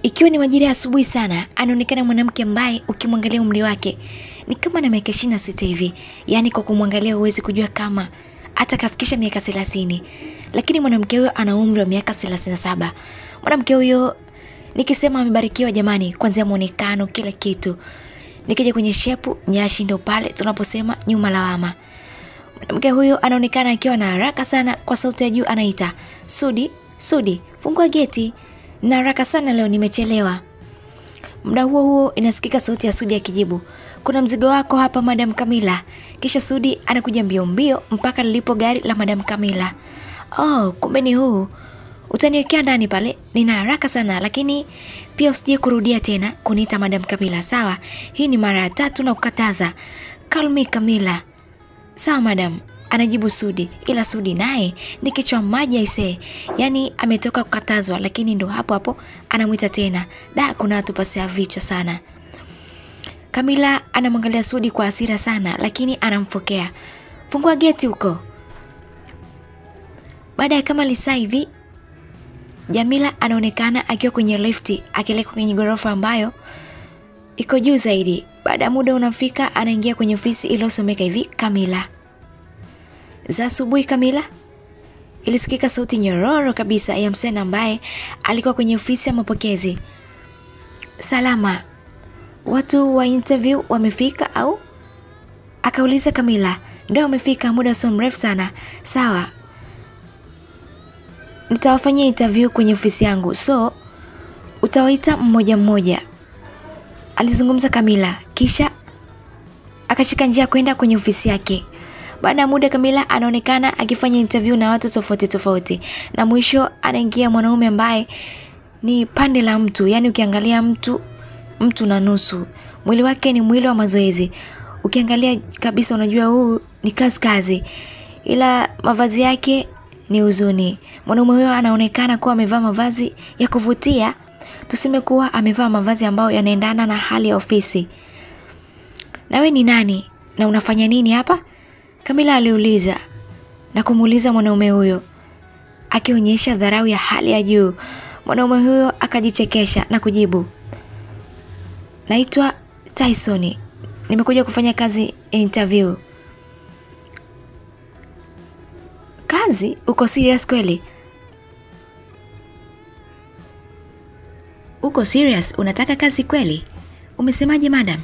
Ikiwa ni majira ya asubuhi sana, anaonekana mwanamke ambaye ukimwangalia umri wake ni kama na miaka 26 hivi. Yaani kwa kumwangalia huwezi kujua kama hata kafikisha miaka 30. Lakini mwanamke huyo ana umri wa miaka 37. Mwanamke huyo nikisema amebarikiwa jamani, kuanzia muonekano kila kitu. Nikija kwenye shepu, nyashi ndio pale tunaposema nyuma lawama. Mwanamke huyo anaonekana akiwa na haraka sana, kwa sauti ya juu anaita, "Sudi, Sudi, fungua geti. Na haraka sana leo nimechelewa." Muda huo huo inasikika sauti ya Sudi akijibu, "Kuna mzigo wako hapa Madam Kamila." Kisha Sudi anakuja mbio mbio mpaka lilipo gari la Madam Kamila. "Oh, kumbe ni huu. Utaniwekea ndani pale. Nina haraka sana, lakini pia usije kurudia tena kuniita Madam Kamila, sawa? Hii ni mara ya 3 na kukataza. Call me Kamila." "Sawa madam," anajibu Sudi, ila Sudi naye ni kichwa maji aisee. Yaani ametoka kukatazwa lakini ndo hapo hapo anamuita tena. Kuna watu pasea vichwa sana. Kamila anamwangalia Sudi kwa hasira sana, lakini anamfokea, "Fungua geti huko." Baada ya kama lisaa hivi, Jamila anaonekana akiwa kwenye lifti akileka kwenye ghorofa ambayo iko juu zaidi. Baada ya muda unafika, anaingia kwenye ofisi iliyosomeka hivi, "Kamila." "Za asubuhi Kamila?" Ilisikika sauti nyororo kabisa ya msana ambaye alikuwa kwenye ofisi ya mapokezi. "Salama. Watu wa interview wamefika au?" akauliza Kamila. "Ndio wamefika, muda sio mrefu sana." "Sawa. Nitawafanyia interview kwenye ofisi yangu, so utawaita mmoja mmoja," alizungumza Kamila, kisha akashika njia kwenda kwenye ofisi yake. Baada ya muda Kamila anaonekana akifanya interview na watu tofauti tofauti, na mwisho anaingia mwanaume ambaye ni pande la mtu. Yaani ukiangalia mtu na nusu. Mwili wake ni mwili wa mazoezi. Ukiangalia kabisa unajua huu ni kazi. Ila mavazi yake ni huzuni. Mwanaume huyo anaonekana kuwa amevaa mavazi ya kuvutia. Tuseme kuwa amevaa mavazi ambayo yanaendana na hali ya ofisi. "Na wewe ni nani? Na unafanya nini hapa?" Kamila aliuliza na kumuuliza mwanaume huyo, akionyesha dharau ya hali ya juu. Mwanaume huyo akajichekesha na kujibu, "Naitwa Tyson. Nimekuja kufanya kazi interview." "Kazi? Uko serious kweli? Uko serious? Unataka kazi kweli? Umesemaje madam?"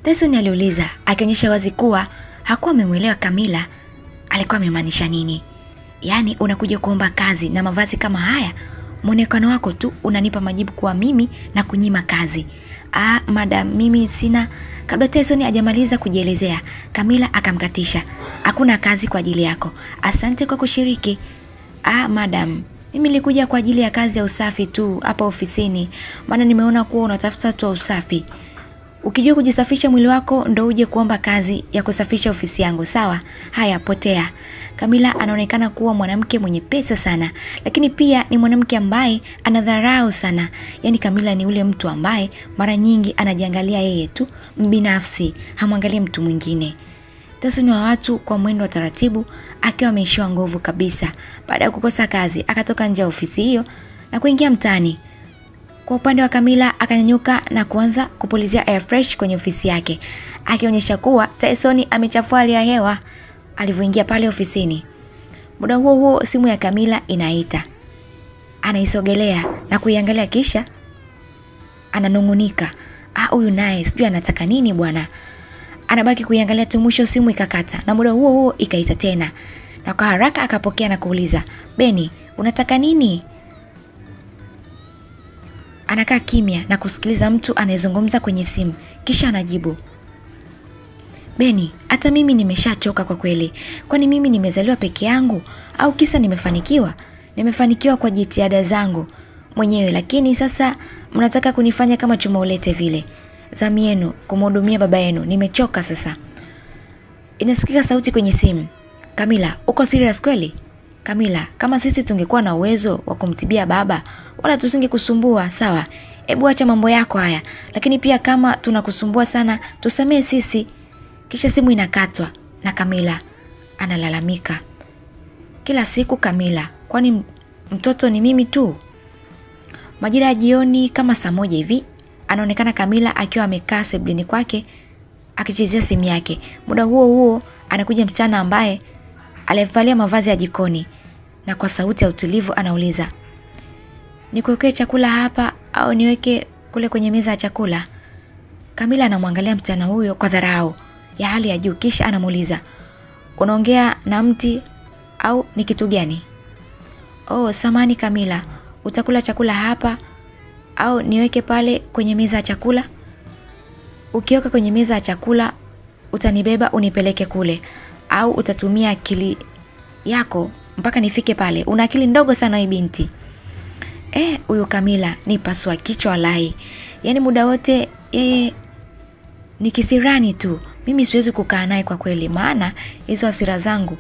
Tyson aliuliza, akionyesha wazi kuwa hakuwa amemwelewa Kamila alikuwa amemaanisha nini. "Yaani unakuja kuomba kazi na mavazi kama haya? Muonekano wako tu unanipa majibu kwa mimi na kunyima kazi." Madam, mimi sina." Kabla Tyson hajamaliza kujielezea, Kamila akamkatisha, "Hakuna kazi kwa ajili yako. Asante kwa kushiriki." Madam, mimi nilikuja kwa ajili ya kazi ya usafi tu hapa ofisini. Maana nimeona kuwa unatafuta tu usafi. Ukijua kujisafisha mwili wako ndo uje kuomba kazi ya kusafisha ofisi yangu, sawa? Haya, potea." Kamila anaonekana kuwa mwanamke mwenye pesa sana, lakini pia ni mwanamke ambaye anadharau sana. Yaani Kamila ni ule mtu ambaye mara nyingi anajiangalia yeye tu binafsi, hamwangalie mtu mwingine. Tyson wa watu kwa mwendo wa taratibu, akiwa ameishiwa nguvu kabisa. Baada ya kukosa kazi, akatoka nje ya ofisi hiyo na kuingia mtaani. Kwa upande wa Kamila akanyanyuka na kuanza kupulizia air fresh kwenye ofisi yake, akionyesha kuwa Tyson amechafua hali ya hewa alivyoingia pale ofisini. Muda huo huo simu ya Kamila inaita. Anaisogelea na kuiangalia, kisha ananungunika, "Huyu naye sijui anataka nini bwana." Anabaki kuiangalia tu, mwisho simu ikakata, na muda huo huo ikaita tena. Na kwa haraka akapokea na kuuliza, "Beni, unataka nini?" Anakaa kimya na kusikiliza mtu anayezungumza kwenye simu, kisha anajibu, "Beni, hata mimi nimeshachoka kwa kweli. Kwani mimi nimezaliwa peke yangu au kisa nimefanikiwa? Nimefanikiwa kwa jitihada zangu mwenyewe, lakini sasa mnataka kunifanya kama chuma ulete vile. Zamu yenu kumhudumia baba yenu. Nimechoka sasa." Inasikika sauti kwenye simu, "Kamila, uko serious kweli?" "Kamila, kama sisi tungekuwa na uwezo wa kumtibia baba, wala tusingekusumbua, sawa? Hebu acha mambo yako haya. Lakini pia kama tunakusumbua sana, tusamee sisi." Kisha simu inakatwa na Kamila analalamika, "Kila siku Kamila, kwani mtoto ni mimi tu?" Majira ya jioni kama saa 1 hivi, anaonekana Camilla akiwa amekaa sebuleni kwake akichezea simu yake. Muda huo huo anakuja msichana ambaye alivalia mavazi ya jikoni na kwa sauti ya utulivu anauliza, "Nikuwekee chakula hapa au niweke kule kwenye meza ya chakula?" Camilla anamwangalia msichana huyo kwa dharau ya hali ya juu kisha anamuuliza, "Unaongea na mti au ni kitu gani?" "Oh, samani Camilla, utakula chakula hapa au niweke pale kwenye meza ya chakula?" "Ukiweka kwenye meza ya chakula utanibeba unipeleke kule au utatumia akili yako mpaka nifike pale? Una akili ndogo sana wewe binti." Huyo Camilla ni paswa kichwa lai. Yaani muda wote yeye ni kisirani tu. Mimi siwezi kukaa naye kwa kweli, maana hizo hasira zangu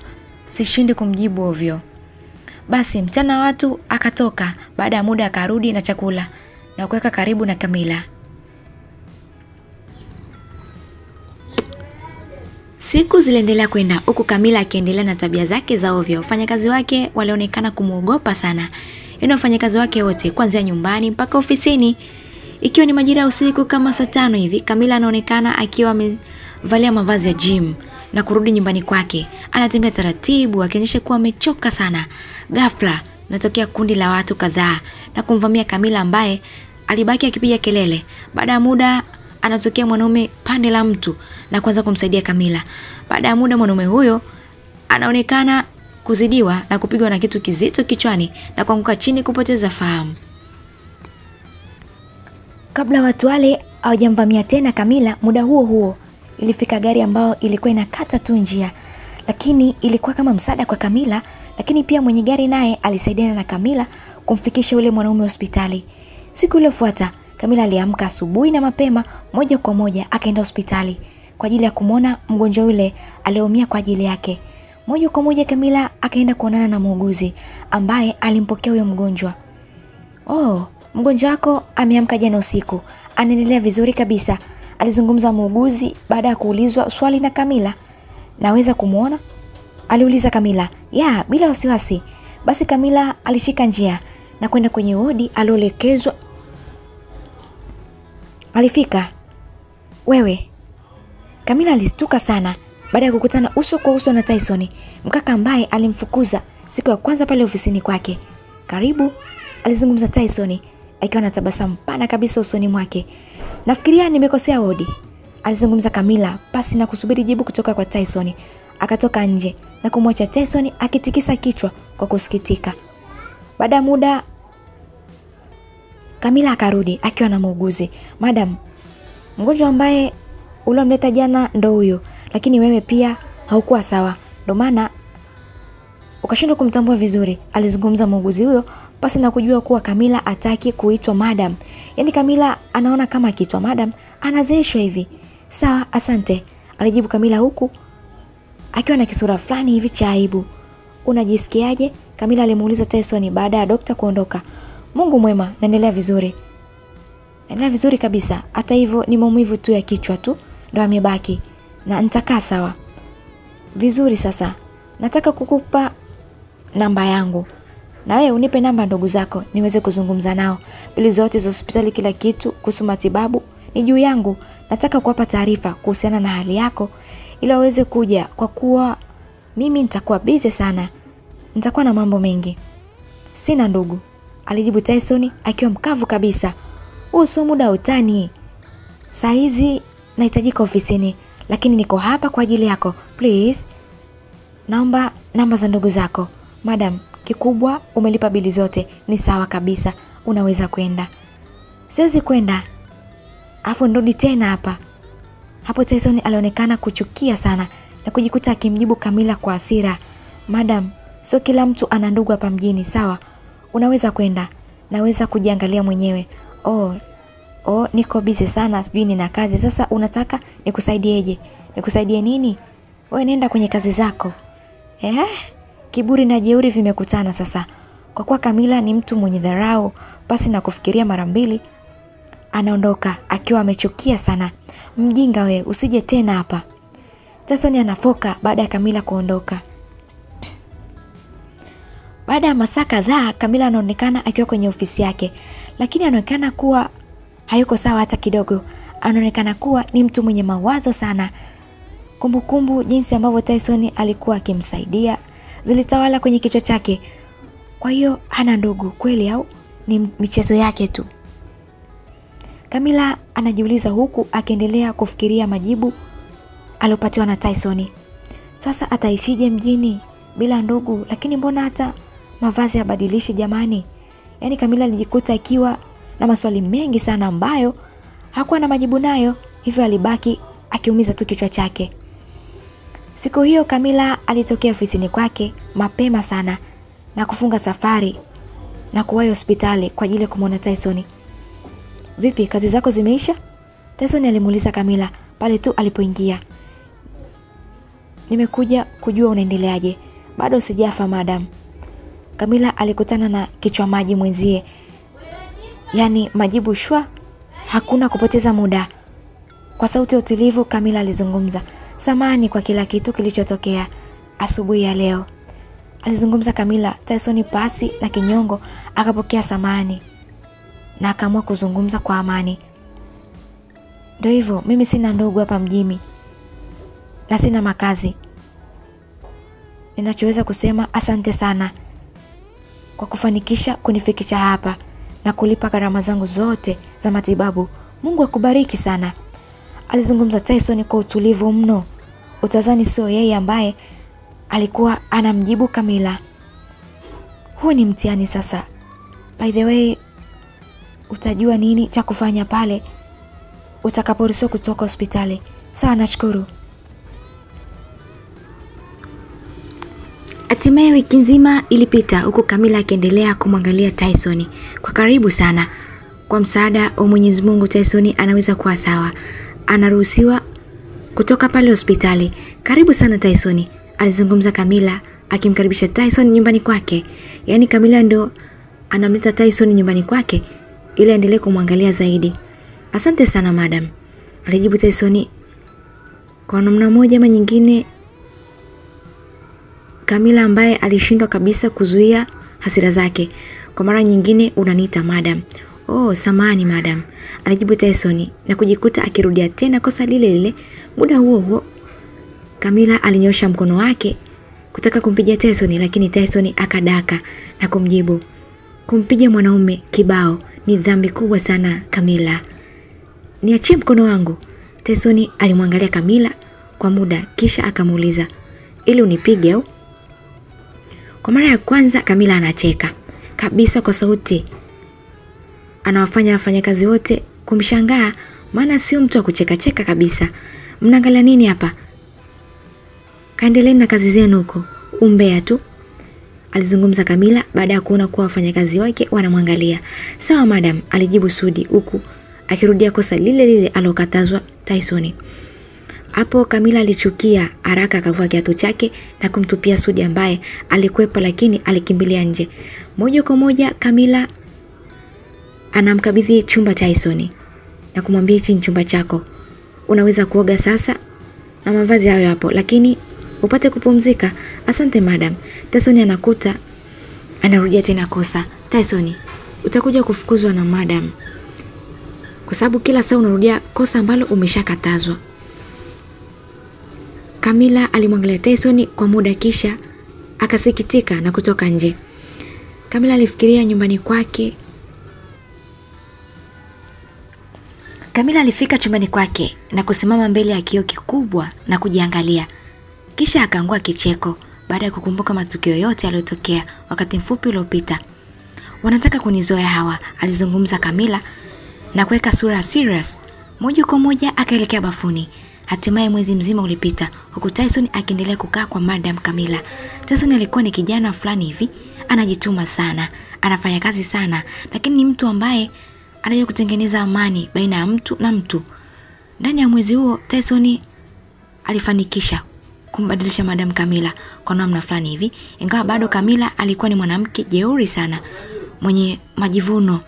sishindi kumjibu ovyo. Basi mchana watu akatoka, baada ya muda akarudi na chakula na kuweka karibu na Camilla. Siku ziliendelea kwenda huku Camilla akiendelea na tabia zake za ovyo. Wafanyakazi wake walionekana kumuogopa sana. Wafanyakazi wake wote kuanzia nyumbani mpaka ofisini. Ikiwa ni majira ya usiku kama saa 5 hivi, Camilla anaonekana akiwa amevalia mavazi ya gym na kurudi nyumbani kwake. Anatembea taratibu akionyesha kuwa amechoka sana. Ghafla natokea kundi la watu kadhaa na kumvamia Camilla ambaye alibaki akipiga kelele. Baada ya muda anatokea mwanaume pande la mtu na kuanza kumsaidia Camilla. Baada ya muda mwanaume huyo anaonekana kuzidiwa na kupigwa na kitu kizito kichwani na kuanguka chini kupoteza fahamu. Kabla watu wale hawajamvamia tena Camilla, muda huo huo ilifika gari ambayo ilikuwa inakata tu njia, lakini ilikuwa kama msaada kwa Camilla, lakini pia mwenye gari naye alisaidiana na Camilla kumfikisha yule mwanaume hospitali. Siku iliyofuata Camilla aliamka asubuhi na mapema, moja kwa moja akaenda hospitali kwa ajili ya kumuona mgonjwa yule aliyeumia kwa ajili yake. Moja kwa moja Camilla akaenda kuonana na muuguzi ambaye alimpokea huyo mgonjwa. "Oh, mgonjwa wako ameamka jana usiku. Anaendelea vizuri kabisa," alizungumza muuguzi baada ya kuulizwa swali na Camilla. "Naweza kumuona?" aliuliza Camilla. "Ya, bila wasiwasi." Basi Camilla alishika njia na kwenda kwenye wodi alioelekezwa. Alifika. "Wewe." Camilla alistuka sana baada ya kukutana uso kwa uso na Tyson, mkaka ambaye alimfukuza siku ya kwanza pale ofisini kwake. "Karibu," alizungumza Tyson akiwa na tabasamu pana kabisa usoni mwake. "Nafikiria nimekosea wodi," alizungumza Camilla pasi na kusubiri jibu kutoka kwa Tyson. Akatoka nje na kumwacha Tyson akitikisa kichwa kwa kusikitika. Baada ya muda Camilla akarudi akiwa na muuguzi. "Madam, mgonjwa ambaye uliomleta jana ndo huyo, lakini wewe pia haukuwa sawa, ndo maana ukashindwa kumtambua vizuri," alizungumza muuguzi huyo pasi na kujua kuwa Camilla ataki kuitwa madam. Yaani Camilla anaona kama akiitwa madam anazeeshwa hivi. "Sawa, asante," alijibu Camilla huku akiwa na kisura fulani hivi cha aibu. "Unajisikiaje?" Camilla alimuuliza Tyson baada ya daktari kuondoka. "Mungu mwema, naendelea vizuri." "Naendelea vizuri kabisa. Hata hivyo ni maumivu tu ya kichwa tu ndo amebaki na nitakaa sawa." "Vizuri, sasa nataka kukupa namba yangu na wewe unipe namba ndugu zako niweze kuzungumza nao. Bili zote za hospitali, kila kitu kuhusu matibabu ni juu yangu. Nataka kuwapa taarifa kuhusiana na hali yako ili waweze kuja, kwa kuwa mimi nitakuwa busy sana. Nitakuwa na mambo mengi." "Sina ndugu," alijibu Tyson akiwa mkavu kabisa. "Huu sio muda utani. Saa hizi nahitajika ofisini, lakini niko hapa kwa ajili yako. Please, naomba namba za ndugu zako." "Madam, kikubwa umelipa bili zote, ni sawa kabisa. Unaweza kwenda." "Siwezi kwenda. Afu ndodi tena hapa." Hapo Tyson alionekana kuchukia sana na kujikuta akimjibu Camilla kwa hasira. "Madam, sio kila mtu ana ndugu hapa mjini, sawa? Unaweza kwenda. Naweza kujiangalia mwenyewe." Oh, niko busy sana, sijui nina kazi. Sasa unataka nikusaidieje?" "Nikusaidie nini? Wewe nenda kwenye kazi zako." Kiburi na jeuri vimekutana sasa. Kwa kuwa Camilla ni mtu mwenye dharau, basi na kufikiria mara mbili anaondoka akiwa amechukia sana. "Mjinga we, usije tena hapa." Tyson anafoka baada ya Camilla kuondoka. Baada ya masaa kadhaa, Camilla anaonekana akiwa kwenye ofisi yake, lakini anaonekana kuwa hayuko sawa hata kidogo. Anaonekana kuwa ni mtu mwenye mawazo sana. Kumbukumbu jinsi ambavyo Tyson alikuwa akimsaidia zilitawala kwenye kichwa chake. Kwa hiyo hana ndugu kweli au ni michezo yake tu? Camilla anajiuliza huku akiendelea kufikiria majibu aliyopatiwa na Tyson. Sasa ataishije mjini bila ndugu? Lakini mbona hata mavazi yabadilishi jamani? Yaani Camilla alijikuta akiwa na maswali mengi sana ambayo hakuwa na majibu nayo, hivyo alibaki akiumiza tu kichwa chake. Siku hiyo Camilla alitokea ofisini kwake mapema sana na kufunga safari na kuwahi hospitali kwa ajili ya kumwona Tyson. Vipi, kazi zako zimeisha? Tyson alimuuliza Camilla pale tu alipoingia. Nimekuja kujua unaendeleaje. Bado sijafa madam. Camilla alikutana na kichwa maji mwenzie. Yaani majibu shwa, hakuna kupoteza muda. Kwa sauti ya utulivu Camilla alizungumza. Samahani kwa kila kitu kilichotokea asubuhi ya leo. Alizungumza Camilla. Tyson pasi na kinyongo akapokea samahani na akaamua kuzungumza kwa amani. Ndio hivyo, mimi sina ndugu hapa mjini na sina makazi. Ninachoweza kusema asante sana kwa kufanikisha kunifikisha hapa na kulipa gharama zangu zote za matibabu. Mungu akubariki sana. Alizungumza Tyson kwa utulivu mno. Utazani sio yeye ambaye alikuwa anamjibu Camilla. Huu ni mtihani sasa. By the way, utajua nini cha kufanya pale utakaporuhusiwa kutoka hospitali. Sawa, nashukuru. Hatimaye wiki nzima ilipita huku Camilla akiendelea kumwangalia Tyson kwa karibu sana. Kwa msaada wa Mwenyezi Mungu Tyson anaweza kuwa sawa. Anaruhusiwa kutoka pale hospitali. Karibu sana Tyson, alizungumza Camilla akimkaribisha Tyson nyumbani kwake. Yaani Camilla ndo anamleta Tyson nyumbani kwake ili aendelee kumwangalia zaidi. Asante sana madam, alijibu Tyson. Kwa namna moja ama nyingine Camilla ambaye alishindwa kabisa kuzuia hasira zake. Kwa mara nyingine, unaniita madam. Oh, samahani madam, alijibu Tyson na kujikuta akirudia tena kosa lile lile. Muda huo huo Camilla alinyosha mkono wake kutaka kumpiga Tyson, lakini Tyson akadaka na kumjibu, kumpiga mwanaume kibao ni dhambi kubwa sana Camilla. Niachie mkono wangu. Tyson alimwangalia Camilla kwa muda kisha akamuuliza, ili unipige au? Kwa mara ya kwanza Camilla anacheka kabisa kwa sauti. Anawafanya wafanyakazi wote kumshangaa, maana sio mtu wa kucheka cheka kabisa. Mnaangalia nini hapa? Kaendeleeni na kazi zenu huko. Umbea tu, alizungumza Camilla baada ya kuona kuwa wafanyakazi wake wanamwangalia. Sawa madam, alijibu Sudi huku akirudia kosa lile lile alokatazwa Tyson. Hapo Camilla alichukia, haraka akavua kiatu chake na kumtupia Sudi ambaye alikwepa lakini alikimbilia nje. Moja kwa moja Camilla anamkabidhi chumba Tyson na kumwambia, hichi ni chumba chako. Unaweza kuoga sasa na mavazi hayo hapo, lakini upate kupumzika. Asante madam. Tyson anakuta anarudia tena kosa. Tyson, utakuja kufukuzwa na madam, kwa sababu kila saa unarudia kosa ambalo umeshakatazwa. Camilla alimwangalia Tyson kwa muda kisha akasikitika na kutoka nje. Camilla alifikiria nyumbani kwake. Camilla alifika chumbani kwake na kusimama mbele ya kioo kikubwa na kujiangalia. Kisha akaangua kicheko baada ya kukumbuka matukio yote yaliyotokea wakati mfupi uliopita. Wanataka kunizoea hawa, alizungumza Camilla na kuweka sura serious. Moja kwa moja akaelekea bafuni. Hatimaye mwezi mzima ulipita huku Tyson akiendelea kukaa kwa madam Camilla. Tyson alikuwa ni kijana fulani hivi, anajituma sana, anafanya kazi sana, lakini ni mtu ambaye anajua kutengeneza amani baina ya mtu na mtu. Ndani ya mwezi huo Tyson alifanikisha kumbadilisha madam Camilla kwa namna fulani hivi, ingawa bado Camilla alikuwa ni mwanamke jeuri sana, mwenye majivuno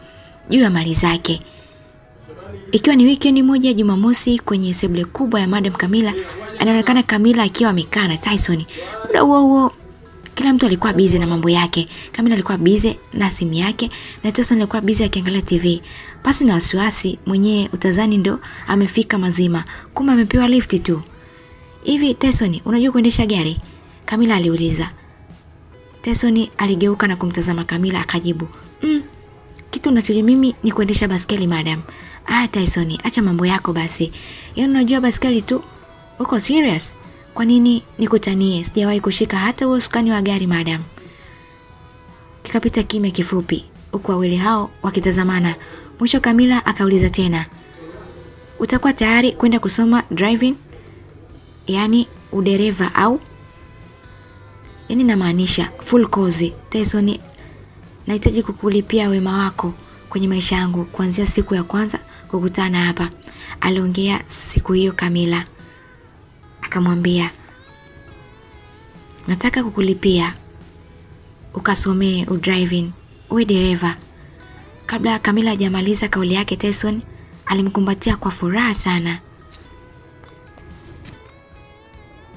juu ya mali zake. Ikiwa ni weekend moja Jumamosi, kwenye sebule kubwa ya madam Camilla, anaonekana Camilla akiwa amekaa na Tyson. Muda huo Kila mtu alikuwa busy na mambo yake. Camila alikuwa busy na simu yake na Tyson alikuwa busy akiangalia TV. Pasi na wasiwasi mwenyewe utazani ndo amefika mazima, kumbe amepewa lift tu. Hivi Tyson, unajua kuendesha gari? Camila aliuliza. Tyson aligeuka na kumtazama Camila akajibu, kitu ninachojua mimi ni kuendesha baskeli madam. Tyson, acha mambo yako basi. Yaani unajua baskeli tu? Uko serious? Kwa nini nikutanie? Sijawahi kushika hata usukani wa gari madam. Kikapita kimya kifupi huku wawili hao wakitazamana. Mwisho Camila akauliza tena, utakuwa tayari kwenda kusoma driving? Yaani udereva au? Yaani namaanisha full course. Tyson, nahitaji kukulipia wema wako kwenye maisha yangu kuanzia siku ya kwanza kukutana hapa. Aliongea siku hiyo Camila. Akamwambia, nataka kukulipia ukasomee udriving, uwe dereva. Kabla Camila hajamaliza kauli yake, Tyson alimkumbatia kwa furaha sana.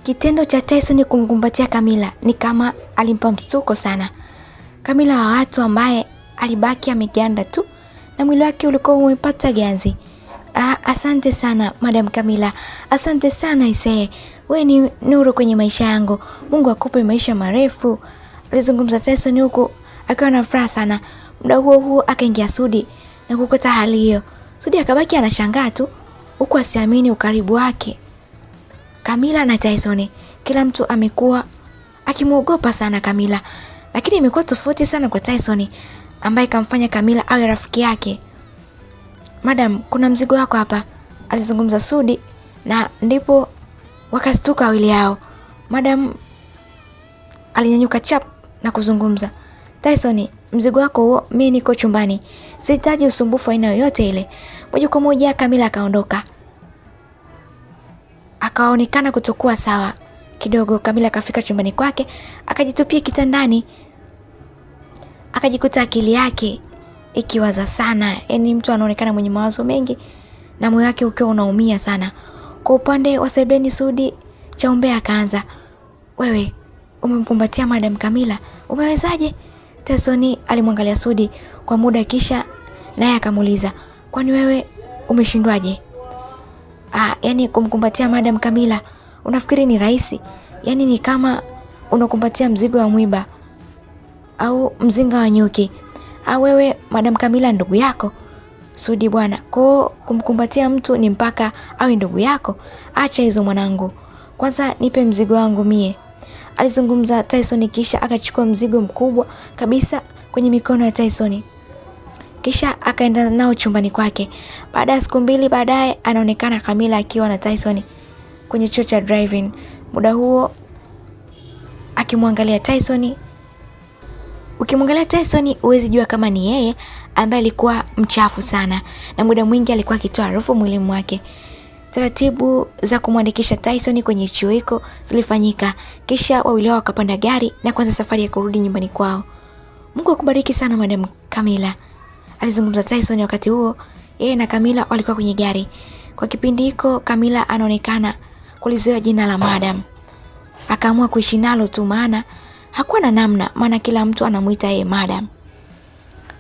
Kitendo cha Tyson kumkumbatia Camila ni kama alimpa msuko sana. Camila wa watu ambaye alibaki ameganda tu na mwili wake ulikuwa umepata ganzi. Asante sana Madam Camila. Asante sana isee. Wewe ni nuru kwenye maisha yangu. Mungu akupe maisha marefu. Alizungumza Tyson huko akiwa na furaha sana. Muda huo akaingia Sudi na kukuta hali hiyo. Sudi akabaki anashangaa tu huku asiamini ukaribu wake. Camila na Tyson, kila mtu amekuwa akimuogopa sana Camila, lakini imekuwa tofauti sana kwa Tyson ambaye kamfanya Camila awe rafiki yake. Madam, kuna mzigo wako hapa, alizungumza Sudi, na ndipo wakastuka wawili hao. Madam alinyanyuka chap na kuzungumza, Tyson, mzigo wako huo, mimi niko chumbani. Sihitaji usumbufu aina yoyote ile. Moja kwa moja Camila akaondoka. Akaonekana kutokuwa sawa. Kidogo Camila akafika chumbani kwake, akajitupia kitandani. Akajikuta akili yake ikiwaza sana. Yaani mtu anaonekana mwenye mawazo mengi na moyo wake ukiwa unaumia sana. Kwa upande wa sebeni Sudi Chaumbea akaanza, wewe umemkumbatia Madam Camila, umewezaje? Tyson alimwangalia Sudi kwa muda kisha naye akamuuliza, kwani wewe umeshindwaje? Yaani kumkumbatia Madam Camila unafikiri ni rahisi? Yaani ni kama unakumbatia mzigo wa mwiba au mzinga wa nyuki. Wewe Madam Camila ndugu yako? Sudi bwana, kwa kumkumbatia mtu ni mpaka awe ndugu yako? Acha hizo mwanangu. Kwanza nipe mzigo wangu mie. Alizungumza Tyson kisha akachukua mzigo mkubwa kabisa kwenye mikono ya Tyson. Kisha akaenda nao chumbani kwake. Baada ya siku mbili baadaye anaonekana Camila akiwa na Tyson kwenye chuo cha driving. Muda huo akimwangalia Tyson. Ukimwangalia Tyson huwezi jua kama ni yeye ambaye alikuwa mchafu sana na muda mwingi alikuwa akitoa harufu mwili mwake. Taratibu za kumwandikisha Tyson kwenye chuo hiko zilifanyika, kisha wawili wao wakapanda gari na kuanza safari ya kurudi nyumbani kwao. Mungu akubariki sana Madam Camila, alizungumza Tyson wakati huo. Yeye na Camila walikuwa kwenye gari. Kwa kipindi hiko Camila anaonekana kulizoea jina la Madam. Akaamua kuishi nalo tu maana hakuwa na namna, maana kila mtu anamuita yeye Madam.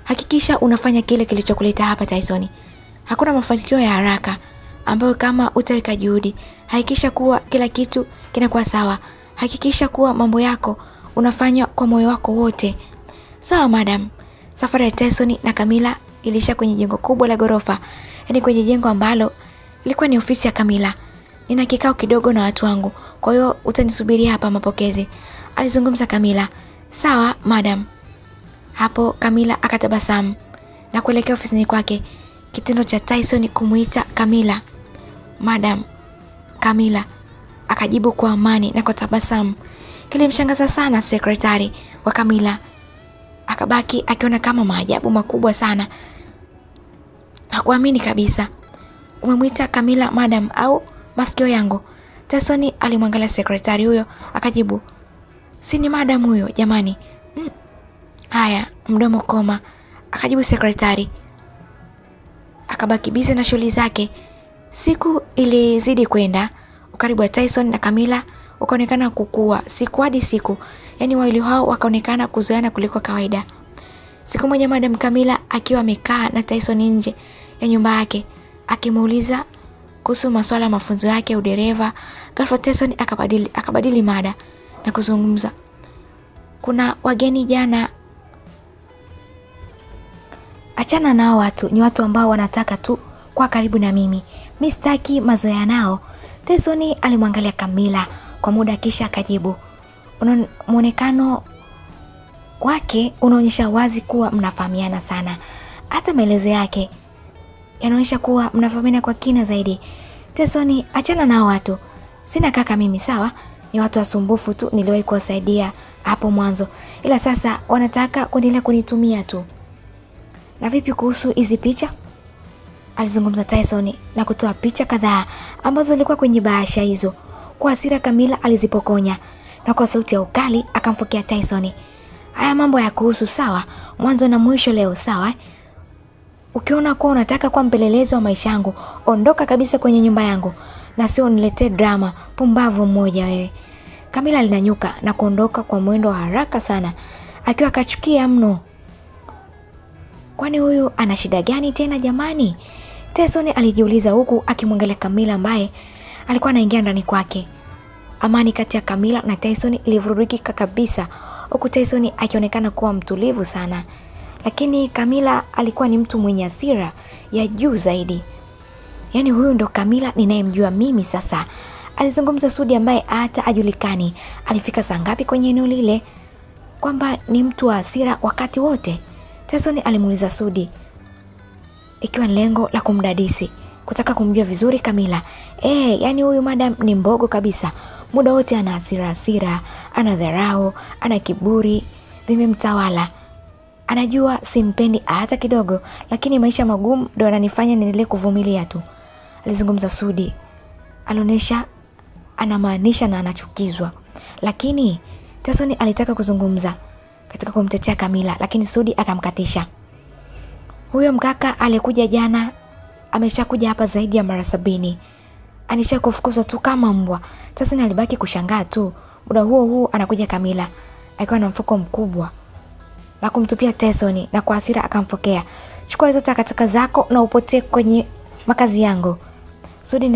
Hakikisha unafanya kile kilichokuleta hapa Tyson. Hakuna mafanikio ya haraka ambayo kama utaweka juhudi. Hakikisha kuwa kila kitu kinakuwa sawa. Hakikisha kuwa mambo yako unafanya kwa moyo wako wote. Sawa Madam. Safari ya Tyson na Camila ilisha kwenye jengo kubwa la gorofa. Yaani kwenye jengo ambalo ilikuwa ni ofisi ya Camila. Nina kikao kidogo na watu wangu, kwa hiyo utanisubiria hapa mapokezi, alizungumza Camila. Sawa Madam. Hapo Camila akatabasamu na kuelekea ofisini kwake. Kitendo cha Tyson kumuita Camila Madam Camila akajibu kwa amani na kwa tabasamu kilimshangaza sana sekretari wa Camila. Akabaki akiona kama maajabu makubwa sana. Hakuamini kabisa. Umemwita Camila Madam au masikio yangu? Tyson alimwangalia sekretari huyo akajibu, si ni Madam huyo jamani. Haya, mdomo koma, akajibu sekretari. Akabaki busy na shughuli zake. Siku ilizidi kwenda. Ukaribu wa Tyson na Camila ukaonekana kukua siku hadi siku. Yaani wawili hao wakaonekana kuzoeana kuliko kawaida. Siku moja Madam Camilla akiwa amekaa na Tyson nje ya nyumba yake akimuuliza kuhusu masuala ya mafunzo yake ya udereva, ghafla Tyson akabadili mada na kuzungumza. Kuna wageni jana. Achana nao watu, ni watu ambao wanataka tu kwa karibu na mimi. Mimi sitaki mazoea nao. Tyson alimwangalia Camilla kwa muda kisha akajibu. Muonekano wake unaonyesha wazi kuwa mnafahamiana sana. Hata maelezo yake yanaonyesha kuwa mnafahamiana kwa kina zaidi. Tyson, achana nao watu. Sina kaka mimi, sawa? Ni watu wasumbufu tu, niliwahi kuwasaidia hapo mwanzo. Ila sasa wanataka kuendelea kunitumia tu. Na vipi kuhusu hizi picha? Alizungumza Tyson na kutoa picha kadhaa ambazo zilikuwa kwenye bahasha hizo. Kwa hasira Camilla alizipokonya na kwa sauti ya ukali akamfokea Tyson. Haya mambo ya kuhusu, sawa? Mwanzo na mwisho leo, sawa? Ukiona kuwa unataka kuwa mpelelezi wa maisha yangu, ondoka kabisa kwenye nyumba yangu na sio uniletee drama, pumbavu mmoja wewe. Camilla alinanyuka na kuondoka kwa mwendo wa haraka sana akiwa akachukia mno. Kwani huyu ana shida gani tena jamani? Tyson alijiuliza huku akimwangalia Camilla ambaye alikuwa anaingia ndani kwake. Amani kati ya Camilla na Tyson ilivurugika kabisa, huku Tyson akionekana kuwa mtulivu sana. Lakini Camilla alikuwa ni mtu mwenye hasira ya juu zaidi. Yaani huyu ndo Camilla ninayemjua mimi sasa. Alizungumza Sudi ambaye hata ajulikani alifika saa ngapi kwenye eneo lile, kwamba ni mtu wa hasira wakati wote. Tyson alimuuliza Sudi ikiwa lengo la kumdadisi, kutaka kumjua vizuri Camilla. Yani huyu madam ni mbogo kabisa. Muda wote ana hasira, ana dharau, ana kiburi vimemtawala. Anajua simpendi hata kidogo, lakini maisha magumu ndio yananifanya niendelee kuvumilia tu. Alizungumza Sudi. Alionyesha anamaanisha na anachukizwa. Lakini Tyson alitaka kuzungumza katika kumtetea Camilla, lakini Sudi akamkatisha. Huyo mkaka alikuja jana ameshakuja hapa zaidi ya mara 70. Anisha kufukuzwa tu kama mbwa. Tyson alibaki kushangaa tu. Muda huo anakuja Camilla akiwa na mfuko mkubwa na kumtupia Tyson, na kwa hasira akamfokea. Chukua hizo takataka zako na upotee kwenye makazi yangu. Sudi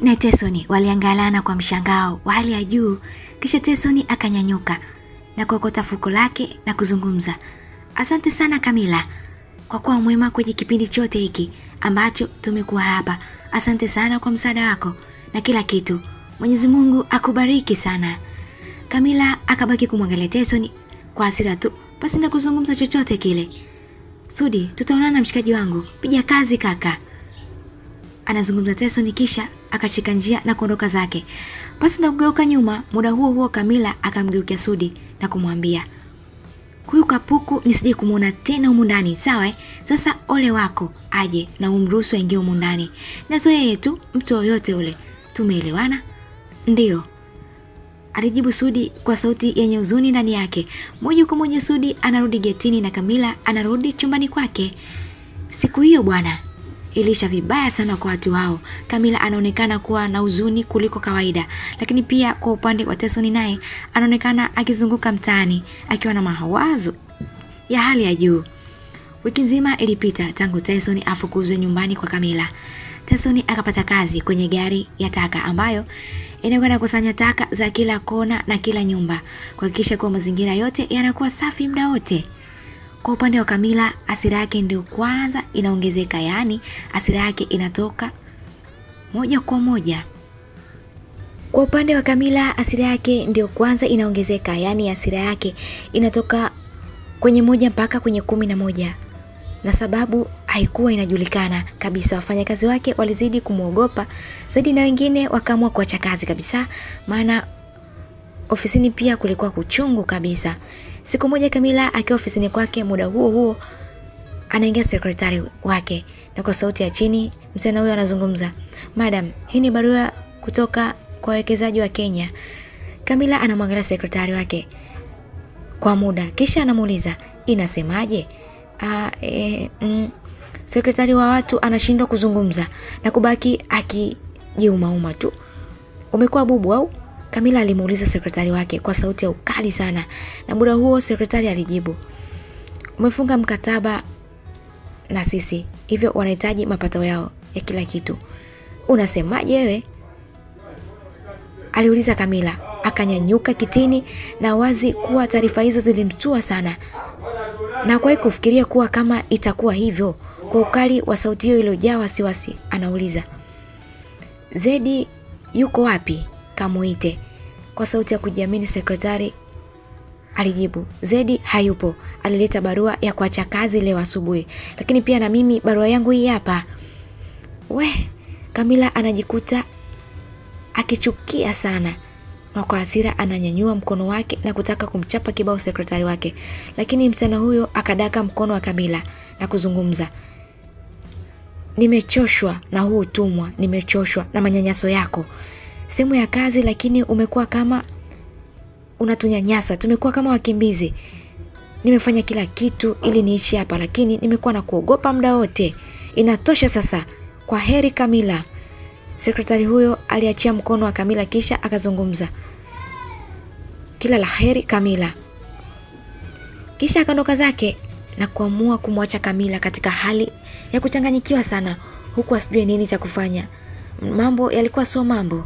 na Tyson waliangalana kwa mshangao wa hali ya juu, kisha Tyson akanyanyuka na kuokota fuko lake na kuzungumza. Asante sana Camilla kwa kuwa mwema kwenye kipindi chote hiki ambacho tumekuwa hapa. Asante sana kwa msaada wako na kila kitu. Mwenyezi Mungu akubariki sana. Camilla akabaki kumwangalia Tyson kwa hasira tu, basi na kuzungumza chochote kile. Sudi, tutaonana mshikaji wangu. Piga kazi kaka. Anazungumza Tyson kisha akashika njia na kuondoka zake. Basi na kugeuka nyuma, muda huo Camilla akamgeukia Sudi na kumwambia, huyu kapuku nisije kumuona tena humu ndani, sawa? Sasa ole wako aje na umruhusu aingie humu ndani. Na sio yeye tu, mtu yoyote ule. Tumeelewana? Ndio, alijibu Sudi kwa sauti yenye huzuni ndani yake. Moja kwa moja Sudi anarudi getini na Camilla anarudi chumbani kwake. Siku hiyo bwana ilisha vibaya sana kwa watu hao. Camilla anaonekana kuwa na huzuni kuliko kawaida, lakini pia kwa upande wa Tyson naye anaonekana akizunguka mtaani akiwa na mawazo ya hali ya juu. Wiki nzima ilipita tangu Tyson afukuzwe nyumbani kwa Camilla. Tyson akapata kazi kwenye gari ya taka ambayo inakwenda kusanya taka za kila kona na kila nyumba, kuhakikisha kuwa mazingira yote yanakuwa safi muda wote. Kwa upande wa Camilla, hasira yake ndio kwanza inaongezeka, yani hasira yake inatoka moja kwa moja. Kwa upande wa Camilla, hasira yake ndio kwanza inaongezeka, yani hasira yake inatoka kwenye 1 mpaka kwenye 11. Na sababu haikuwa inajulikana kabisa. Wafanyakazi wake walizidi kumuogopa zaidi na wengine wakaamua kuacha kazi kabisa, maana ofisini pia kulikuwa kuchungu kabisa. Siku moja Camilla akiwa ofisini kwake, muda huo anaingia sekretari wake na kwa sauti ya chini msichana huyo anazungumza, "Madam, hii ni barua kutoka kwa wawekezaji wa Kenya." Camilla anamwangalia sekretari wake kwa muda kisha anamuuliza, "Inasemaje?" Sekretari wa watu anashindwa kuzungumza na kubaki akijiumauma tu. Umekuwa bubu au? Kamila alimuuliza sekretari wake kwa sauti ya ukali sana, na muda huo sekretari alijibu, umefunga mkataba na sisi, hivyo wanahitaji mapato yao ya kila kitu. Unasemaje wewe? Aliuliza Kamila. Akanyanyuka kitini na wazi kuwa taarifa hizo zilimtua sana, na kwa kufikiria kuwa kama itakuwa hivyo. Kwa ukali wa sauti hiyo iliyojaa wasiwasi anauliza, Zedi yuko wapi? Kamuite. Kwa sauti ya kujiamini sekretari alijibu, Zedi hayupo, alileta barua ya kuacha kazi leo asubuhi, lakini pia na mimi barua yangu hii hapa. We, Kamila anajikuta akichukia sana, na kwa hasira ananyanyua mkono wake na kutaka kumchapa kibao sekretari wake, lakini msichana huyo akadaka mkono wa Kamila na kuzungumza, nimechoshwa na huu utumwa, nimechoshwa na manyanyaso yako. Sehemu ya kazi, lakini umekuwa kama unatunyanyasa, tumekuwa kama wakimbizi. Nimefanya kila kitu ili niishi hapa, lakini nimekuwa na kuogopa muda wote. Inatosha sasa. Kwa heri Kamila. Sekretari huyo aliachia mkono wa Kamila kisha akazungumza, kila la heri Kamila. Kisha akaondoka zake na kuamua kumwacha Kamila katika hali ya kuchanganyikiwa sana, huku asijue nini cha kufanya. Mambo yalikuwa sio mambo.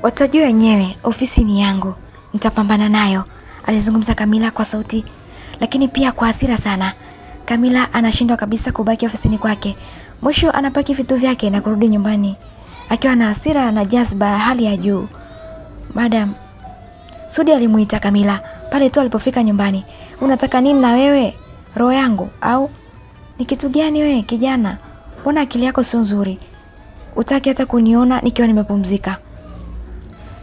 Watajua wenyewe, ofisi ni yangu, nitapambana nayo, alizungumza Kamila kwa sauti lakini pia kwa hasira sana. Kamila anashindwa kabisa kubaki ofisini kwake. Mwisho anapaki vitu vyake na kurudi nyumbani akiwa na hasira na jazba hali ya juu. Madam Sudi alimuita Kamila pale tu alipofika nyumbani. Unataka nini na wewe? Roho yangu au ni kitu gani wewe kijana? Mbona akili yako sio nzuri? Utaki hata kuniona nikiwa nimepumzika.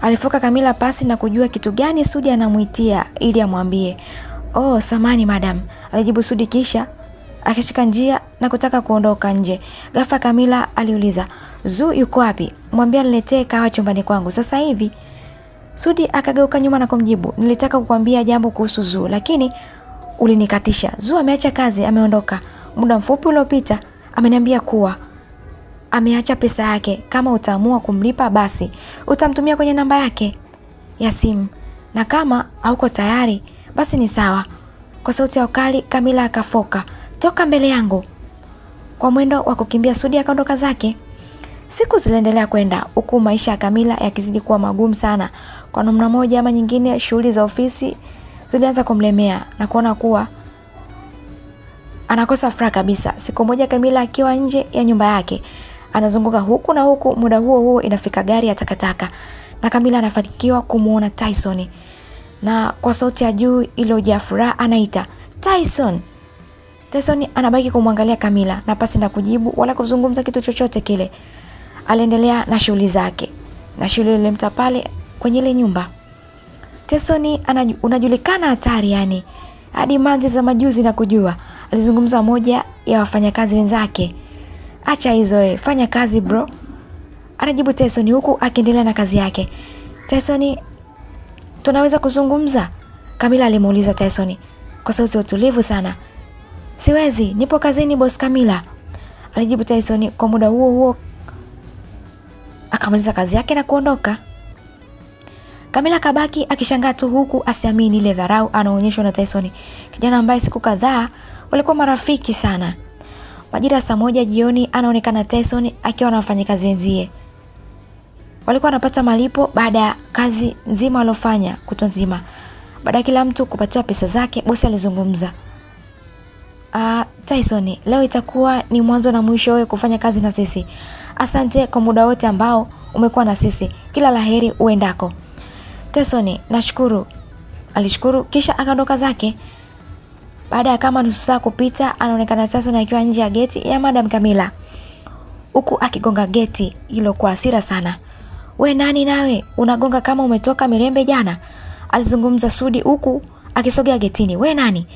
Alifoka Kamila pasi na kujua kitu gani Sudi anamuitia ili amwambie. Oh, samani madam, alijibu Sudi kisha akashika njia na kutaka kuondoka nje. Ghafla Kamila aliuliza, Zu yuko wapi? Mwambie niletee kahawa chumbani kwangu sasa hivi. Sudi akageuka nyuma na kumjibu, nilitaka kukwambia jambo kuhusu Zu, lakini ulinikatisha. Zu ameacha kazi, ameondoka. Muda mfupi uliopita ameniambia kuwa ameacha pesa yake. Kama utaamua kumlipa basi utamtumia kwenye namba yake ya simu, na kama hauko tayari basi ni sawa. Kwa sauti ya ukali Kamila akafoka, toka mbele yangu. Kwa mwendo wa kukimbia Sudi akaondoka zake. Siku ziliendelea kwenda huku maisha ya Kamila yakizidi kuwa magumu sana. Kwa namna moja ama nyingine shughuli za ofisi zilianza kumlemea na kuona kuwa anakosa furaha kabisa. Siku moja Kamila akiwa nje ya nyumba yake anazunguka huku na huku, muda huo inafika gari ya takataka na Kamila anafanikiwa kumuona Tyson, na kwa sauti ya juu iliyojaa furaha anaita, Tyson. Tyson anabaki kumwangalia Kamila na pasi na kujibu wala kuzungumza kitu chochote kile. Aliendelea na shughuli zake, na shughuli ilimta pale kwenye ile nyumba. Tyson unajulikana hatari yani, hadi manzi za majuzi na kujua, alizungumza moja ya wafanyakazi wenzake. Acha hizo fanya kazi bro, anajibu Tyson huku akiendelea na kazi yake. Tyson, tunaweza kuzungumza? Kamila alimuuliza Tyson kwa sauti ya utulivu sana. Siwezi, nipo kazini boss Kamila, alijibu Tyson. Kwa muda huo akamaliza kazi yake na kuondoka. Kamila kabaki akishangaa tu huku asiamini ile dharau anaonyeshwa na Tyson, kijana ambaye siku kadhaa walikuwa marafiki sana. Majira saa 1 jioni anaonekana Tyson akiwa na wafanyakazi wenzie. Walikuwa wanapata malipo baada ya kazi nzima walofanya kutwa nzima. Baada kila mtu kupatiwa pesa zake, bosi alizungumza. Tyson, leo itakuwa ni mwanzo na mwisho wewe kufanya kazi na sisi. Asante kwa muda wote ambao umekuwa na sisi. Kila laheri uendako. Tyson, nashukuru. Alishukuru kisha akaondoka zake. Baada ya kama nusu saa kupita, anaonekana Tyson akiwa nje ya geti ya Madam Kamila, huku akigonga geti hilo kwa hasira sana. We nani nawe? Unagonga kama umetoka Mirembe jana, alizungumza Sudi huku akisogea getini. We nani?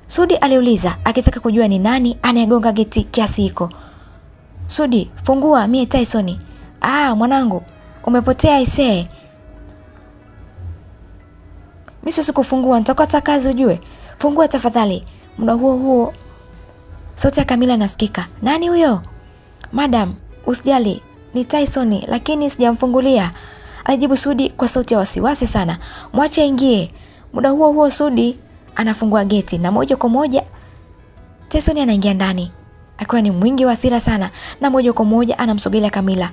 Sudi aliuliza akitaka kujua ni nani anayegonga geti kiasi hiko. Sudi, fungua, mie Tyson. Mwanangu, umepotea isee. Mimi siwezi kufungua, nitakata kazi ujue. Fungua tafadhali. Muda huo huo sauti ya Kamila nasikika. Nani huyo? Madam, usijali, ni Tyson lakini sijamfungulia. Alijibu Sudi kwa sauti ya wasiwasi sana. Mwache aingie. Muda huo huo Sudi anafungua geti na moja kwa moja Tyson anaingia ndani. Akiwa ni mwingi wa hasira sana na moja kwa moja anamsogelea Kamila.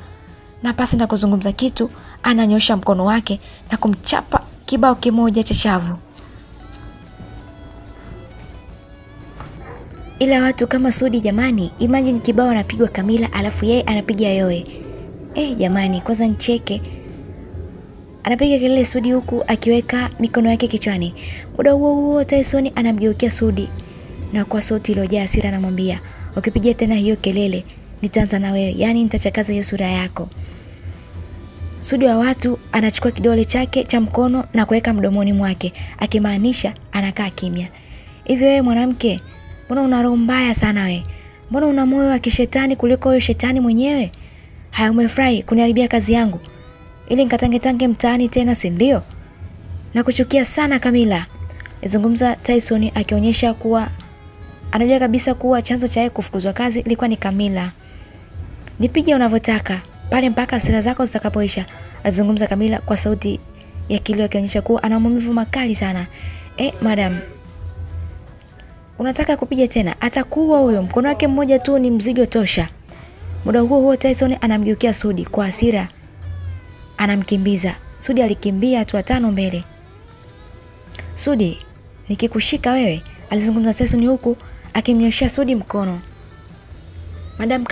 Na pasi na kuzungumza kitu, ananyosha mkono wake na kumchapa kibao kimoja cha shavu. Ila watu kama Sudi jamani, imagine kibao anapigwa Kamila alafu yeye anapiga yowe. Jamani, kwanza nicheke. Anapiga kelele Sudi huku akiweka mikono yake kichwani. Muda huo huo Tyson anamgeukia Sudi na kwa sauti iliyojaa hasira anamwambia, "Ukipigia tena hiyo kelele, nitaanza na wewe. Yaani nitachakaza hiyo sura yako." Sudi wa watu anachukua kidole chake cha mkono na kuweka mdomoni mwake, akimaanisha anakaa kimya. "Hivi wewe mwanamke, mbona una roho mbaya sana we? Mbona una moyo wa kishetani kuliko huyo shetani mwenyewe? Haya, umefurahi kuniharibia kazi yangu ili nikatange mtaani tena, si ndio? Nakuchukia sana Kamila." Izungumza Tyson akionyesha kuwa anajua kabisa kuwa chanzo cha yeye kufukuzwa kazi ilikuwa ni Kamila. "Nipige unavyotaka pale mpaka hasira zako zitakapoisha," azungumza Kamila kwa sauti ya kilio akionyesha kuwa ana maumivu makali sana. Madam, unataka kupiga tena? Atakuwa huyo, mkono wake mmoja tu ni mzigo tosha." Muda huo huo Tyson anamgeukia Sudi kwa hasira. Anamkimbiza. Sudi alikimbia hatua 5 mbele. "Sudi, nikikushika wewe," alizungumza Tyson huku akimnyoshia Sudi mkono. Madam,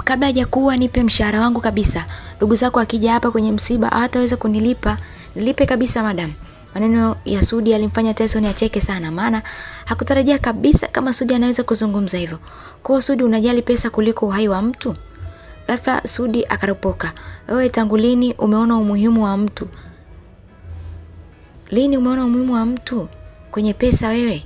kabla hajakuwa nipe mshahara wangu kabisa. Ndugu zako akija hapa kwenye msiba hataweza kunilipa. Nilipe kabisa madam." Maneno ya Sudi yalimfanya Tyson acheke sana, maana hakutarajia kabisa kama Sudi anaweza kuzungumza hivyo. "Kwa Sudi, unajali pesa kuliko uhai wa mtu?" Ghafla Sudi akaropoka. "Wewe tangu lini umeona umuhimu wa mtu? Lini umeona umuhimu wa mtu kwenye pesa wewe?"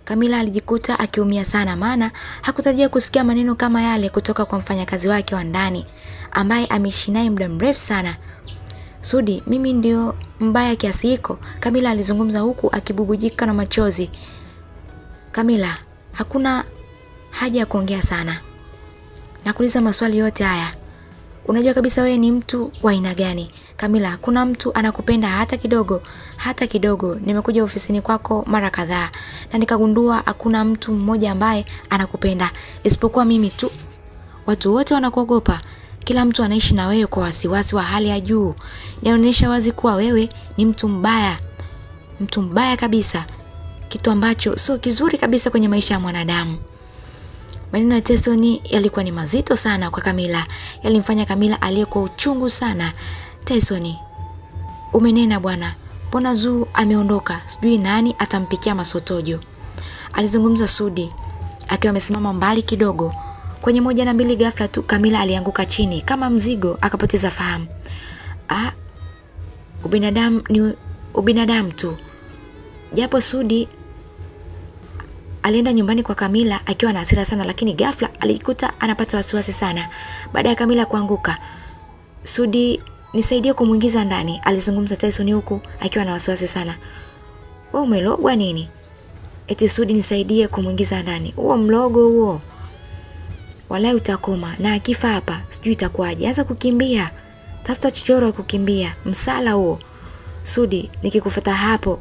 Kamila alijikuta akiumia sana, maana hakutarajia kusikia maneno kama yale kutoka kwa mfanyakazi wake wa ndani ambaye ameishi naye muda mrefu sana. "Sudi, mimi ndio mbaya kiasi hiko?" Kamila alizungumza huku akibubujika na machozi. "Kamila, hakuna haja ya kuongea sana. Nakuuliza maswali yote haya. Unajua kabisa wewe ni mtu wa aina gani?" "Kamila, hakuna mtu anakupenda hata kidogo. Hata kidogo. Nimekuja ofisini kwako mara kadhaa na nikagundua hakuna mtu mmoja ambaye anakupenda isipokuwa mimi tu. Watu wote wanakuogopa. Kila mtu anaishi na wewe kwa wasiwasi wa hali ya juu. Inaonyesha wazi kuwa wewe ni mtu mbaya. Mtu mbaya kabisa. Kitu ambacho sio kizuri kabisa kwenye maisha ya mwanadamu." Maneno ya Tyson yalikuwa ni mazito sana kwa Kamila. Yalimfanya Kamila aliyekuwa uchungu sana. "Tyson, umenena bwana. Mbona Zuu ameondoka? Sijui nani atampikia masotojo," alizungumza Sudi akiwa amesimama mbali kidogo. Kwenye 1 na 2 ghafla tu Kamila alianguka chini kama mzigo, akapoteza fahamu. Ubinadamu ni ubinadamu tu. Japo Sudi alienda nyumbani kwa Kamila akiwa na hasira sana, lakini ghafla alijikuta anapata wasiwasi sana baada ya Kamila kuanguka. "Sudi, nisaidie kumuingiza ndani," alizungumza Tyson huku akiwa na wasiwasi sana. "Wewe umelogwa nini?" "Eti Sudi, nisaidie kumuingiza ndani." "Huo mlogo huo. Walai utakoma, na akifa hapa sijui itakuwaje. Anza kukimbia. Tafuta chochoro kukimbia. Msala huo. Sudi, nikikufuata hapo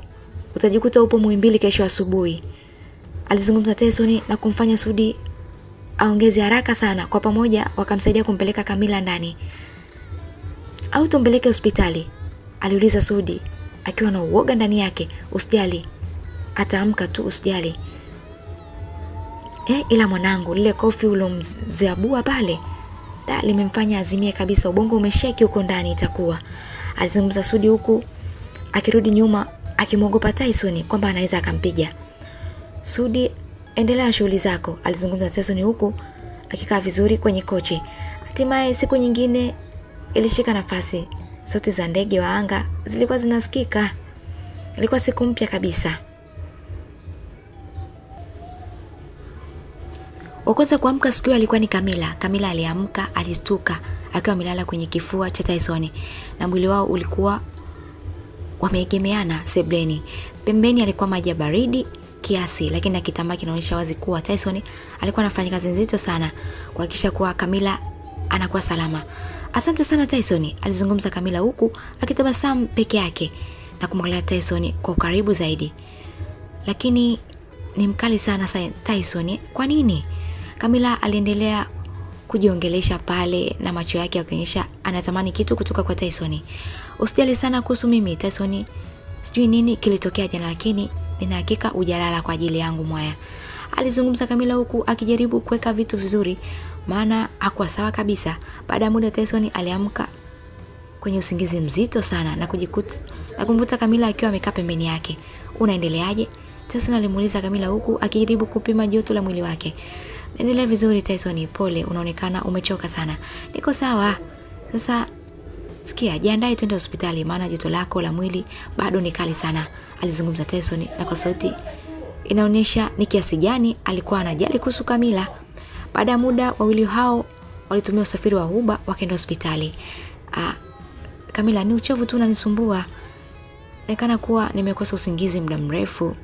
utajikuta upo Muhimbili kesho asubuhi," alizungumza Tyson na kumfanya Sudi aongeze haraka sana. Kwa pamoja wakamsaidia kumpeleka Kamila ndani. "Au tumpeleke hospitali?" aliuliza Sudi akiwa na uoga ndani yake. "Usijali. Ataamka tu, usijali." Ila mwanangu, lile kofi ulomzabua pale limemfanya azimie kabisa, ubongo umesheki huko ndani itakuwa, alizungumza Sudi huku akirudi nyuma akimwogopa Tyson kwamba anaweza akampiga. "Sudi, endelea na shughuli zako," alizungumza Tyson huku akikaa vizuri kwenye kochi. Hatimaye siku nyingine ilishika nafasi. Sauti za ndege wa anga zilikuwa zinasikika. Ilikuwa siku mpya kabisa. Wakwanza kuamka siku alikuwa ni Kamila. Kamila aliamka, alistuka, akiwa amelala kwenye kifua cha Tyson na mwili wao ulikuwa wameegemeana sebleni. Pembeni alikuwa maji ya baridi kiasi, lakini kitambaa kinaonyesha wazi kuwa Tyson alikuwa anafanya kazi nzito sana kuhakikisha kuwa Camilla anakuwa salama. Asante sana Tyson, alizungumza Camilla huku akitabasamu peke yake na kumwangalia Tyson kwa ukaribu zaidi. Lakini ni mkali sana Tyson, kwa nini? Camilla aliendelea kujiongelesha pale na macho yake yakionyesha anatamani kitu kutoka kwa Tyson. Usijali sana kuhusu mimi Tyson, sijui nini kilitokea jana, lakini nina hakika hujalala kwa ajili yangu mwaya, alizungumza Camilla huku akijaribu kuweka vitu vizuri, maana hakuwa sawa kabisa. Baada ya muda Tyson aliamka kwenye usingizi mzito sana na kumvuta Camilla akiwa amekaa pembeni yake. Unaendeleaje? Tyson alimuuliza Camilla huku akijaribu kupima joto la mwili wake. Naendelea vizuri Tyson, pole, unaonekana umechoka sana. Niko sawa. Sasa sikia, jiandae twende hospitali maana joto lako la mwili bado ni kali sana, alizungumza Tyson na kwa sauti inaonyesha ni kiasi gani alikuwa anajali kuhusu Camilla. Baada ya muda wawili hao walitumia usafiri wa Uber wakaenda hospitali. Camilla, ni uchovu tu unanisumbua. Inaonekana kuwa nimekosa usingizi muda mrefu.